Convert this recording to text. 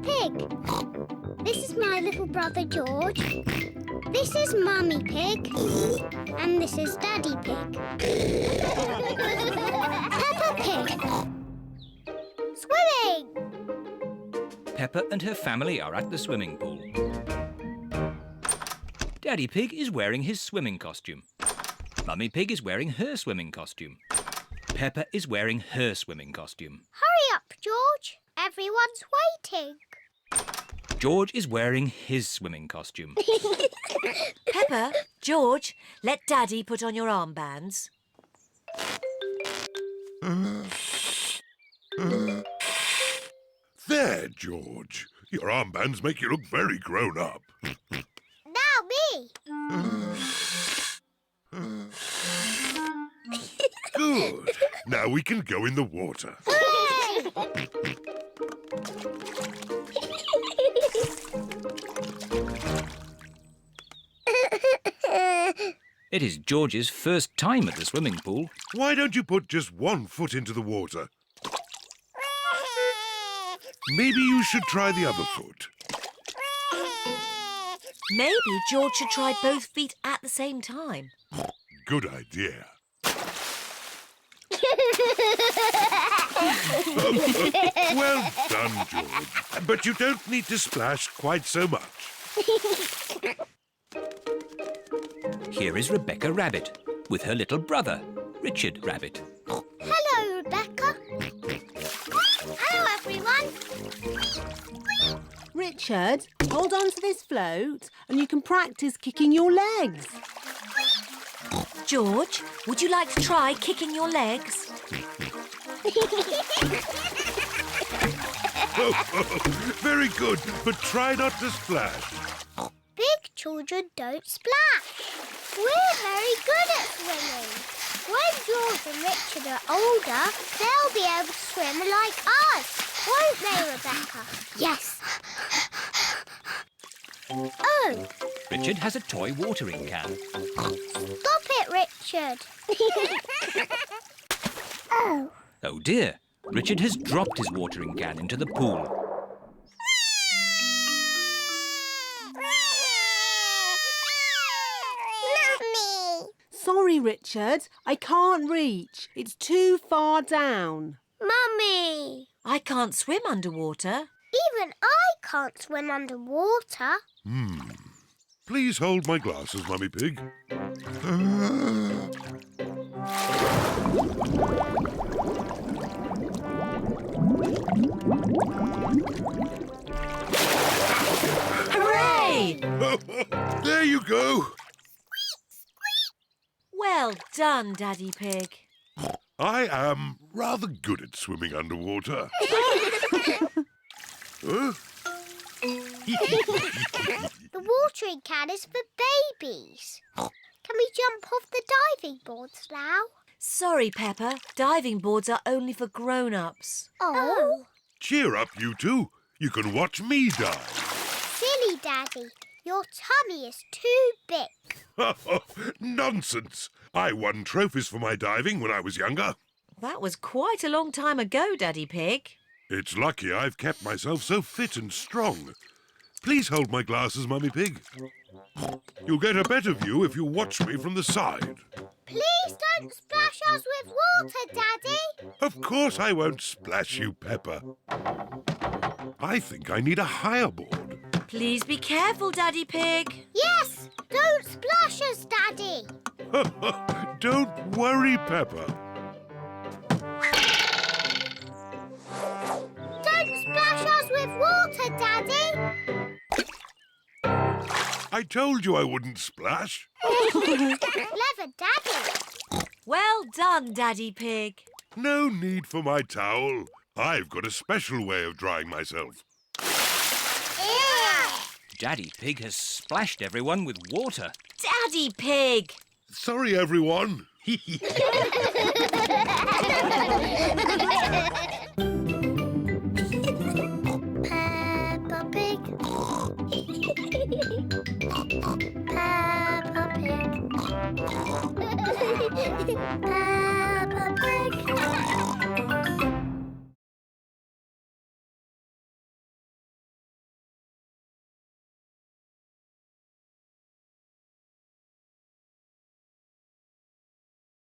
Pig. This is my little brother George. This is Mummy Pig. And this is Daddy Pig. Peppa Pig. Swimming! Peppa and her family are at the swimming pool. Daddy Pig is wearing his swimming costume. Mummy Pig is wearing her swimming costume. Peppa is wearing her swimming costume. Hurry up, George. Everyone's waiting. George is wearing his swimming costume. Peppa, George, let Daddy put on your armbands. There, George. Your armbands make you look very grown up. Now me. Good. Now we can go in the water. Hooray! It is George's first time at the swimming pool. Why don't you put just one foot into the water? Maybe you should try the other foot. Maybe George should try both feet at the same time. Good idea. Well done, George. But you don't need to splash quite so much. Here is Rebecca Rabbit with her little brother, Richard Rabbit. Hello, Rebecca. Hello, everyone. Richard, hold on to this float and you can practice kicking your legs. George, would you like to try kicking your legs? Very good, but try not to splash. Big children don't splash. We're very good at swimming. When George and Richard are older, they'll be able to swim like us. Won't they, Rebecca? Yes. Oh, Richard has a toy watering can. stop it, Richard. Oh. Oh dear, Richard has dropped his watering can into the pool. Mummy. Sorry, Richard, I can't reach. It's too far down. Mummy. I can't swim underwater. Even I can't swim underwater. Please hold my glasses, Mummy Pig. Hooray! There you go. Well done, Daddy Pig. I am rather good at swimming underwater. Huh? The watering can is for babies. Can we jump off the diving boards now? Sorry, Peppa. Diving boards are only for grown-ups. Oh. Cheer up, you two. You can watch me dive. Silly Daddy. Your tummy is too big. Nonsense. I won trophies for my diving when I was younger. That was quite a long time ago, Daddy Pig. It's lucky I've kept myself so fit and strong. Please hold my glasses, Mummy Pig. You'll get a better view if you watch me from the side. Please don't splash us with water, Daddy. Of course I won't splash you, Peppa. I think I need a higher board. Please be careful, Daddy Pig. Yes, don't splash us, Daddy. Don't worry, Peppa. Don't splash us with water, Daddy. I told you I wouldn't splash. Clever Daddy. Well done, Daddy Pig. No need for my towel. I've got a special way of drying myself. Daddy Pig has splashed everyone with water. Daddy Pig! Sorry, everyone.